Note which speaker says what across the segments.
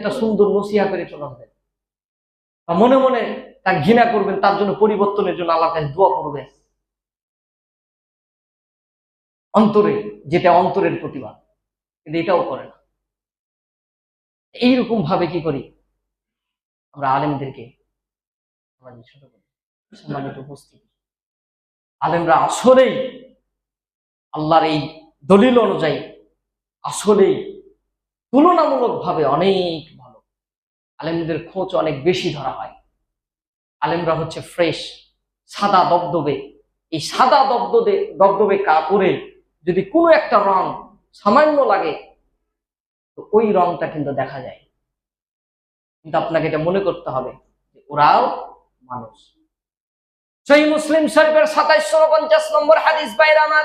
Speaker 1: একটা সুন্দর নসিহা করে চলে আসবেন, বা মনে মনে তার ঘৃণা করবেন, তার জন্য পরিবর্তনের জন্য আল্লাহর কাছে দোয়া করবেন অন্তরে, যেটা অন্তরের প্রতিবাদ। কিন্তু এটাও করে না। এইরকম ভাবে কি করি আমরা আলেমদেরকে ছোট করি। সম্মানিত উপস্থিতি, আলেমরা আসলেই আল্লাহর এই দলিল অনুযায়ী আসলেই তুলনামূলক ভাবে অনেক ভালো। আলেমদের খোঁজ অনেক বেশি ধরা হয়। আলেমরা হচ্ছে ফ্রেশ, সাদা দবদবে। এই সাদা দবদবে দবদবে কাপড়ে যদি কোনো একটা রং সামান্য লাগে, তো ওই রংটা কিন্তু দেখা যায়। কিন্তু আপনাকে এটা মনে করতে হবে যে ওরাও মানুষ। সহিহ মুসলিম শরীফের 2749 নম্বর হাদিস বাইরে আমার,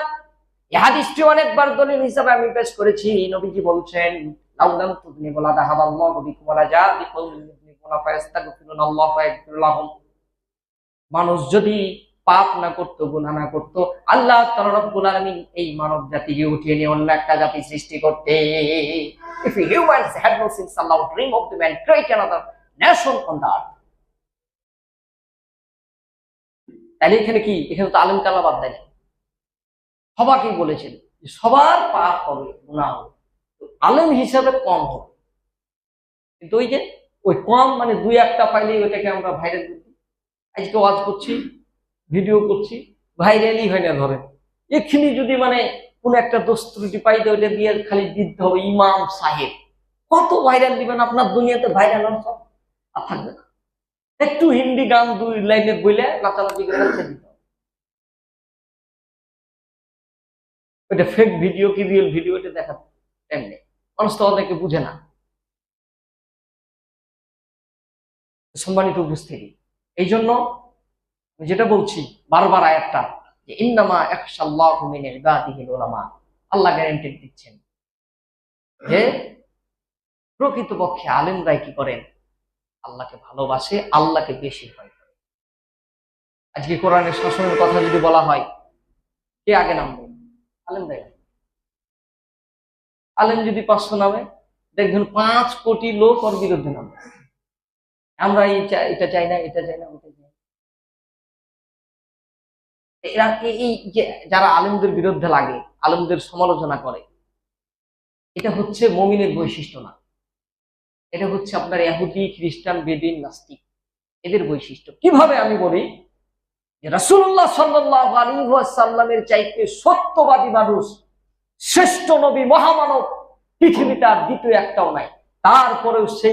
Speaker 1: এই হাদিসটি অনেকবার দলিল হিসাবে আমি পেশ করেছি। নবীজি বলছেন, লাউলাম তুযনিবু লা যাহাবাল্লাহু বিকুম ওয়া লা যা বিকাউমিন ইউযনিবুনা ফায়াস্তাগফিরুনাল্লাহ ফায়াগফিরু লাহুম। মানুষ যদি পাপ না করতো, গুনাহ না করতো, আল্লাহ তাআলা রব্বুল আলামিন এই মানব জাতিকে উঠিয়ে নিয়ে অন্য একটা জাতি সৃষ্টি করতে। If humans had no sins, Allah would dream of the man, create another nation on the earth. তাহলে এখানে কি, এখানে তো আলেম কালা বাদ দেয়, সবাকে বলেছেন যে সবার পাপ হবে, গুনাহ হবে, আলেম হিসাবে কম হবে। কিন্তু ওই যে ওই কম মানে দুই একটা পাইলেই ওইটাকে আমরা ভাইরাল করছি। আজকে ওয়াজ করছি, ভিডিও করছি, ভাইরালই হয় না। ধরেন এক্ষুনি যদি মানে কোন একটা দোষ ত্রুটি পাইতে, ওইটা দিয়ে খালি দিতে হবে ইমাম সাহেব। কত ভাইরাল দিবেন আপনার দুনিয়াতে? ভাইরাল সব আর থাকবে না। একটু হিন্দি গান দুই লাইনে বইলে নাচানাচি করে দিতে হবে। ওইটা ফেক ভিডিও কি রিয়েল ভিডিও, এটা দেখা এমনি মানুষ তো অনেকে বুঝে না। সম্মানিত উপস্থিতি, এই জন্য আমি যেটা বলছি বারবার আয়াতটা, যে ইন্নামা ইয়াখশাল্লাহু মিন ইবাদিহিল উলামা। আল্লাহ গ্যারান্টি দিচ্ছেন যে প্রকৃতপক্ষে আলেমরাই কি করেন, আল্লাহকে ভালোবাসে, আল্লাহকে বেশি ভয় করে। আজকে কোরআনের শাসনের কথা যদি বলা হয়, কে আগে নামবে? আলেমরাই। আলেম যদি 500 নামে, দেখবেন 5 কোটি লোক ওর বিরুদ্ধে নামবে। আমরা এটা চাই না, এটা চাই না, ওটা চাই না। এরা এই যে যারা আলেমদের বিরুদ্ধে লাগে, আলেমদের সমালোচনা করে, এটা হচ্ছে মুমিনের বৈশিষ্ট্য না। এটা হচ্ছে আপনার ইহুদি, খ্রিস্টান, বেদিন, নাস্তিক, এদের বৈশিষ্ট্য। কিভাবে আমি বলি, যে রাসূলুল্লাহ সাল্লাল্লাহু আলাইহি ওয়াসাল্লামের চাইতে সত্যবাদী মানুষ, শ্রেষ্ঠ নবী, মহামানব পৃথিবীতে আর দ্বিতীয় একটাও নাই। তারপরেও সেই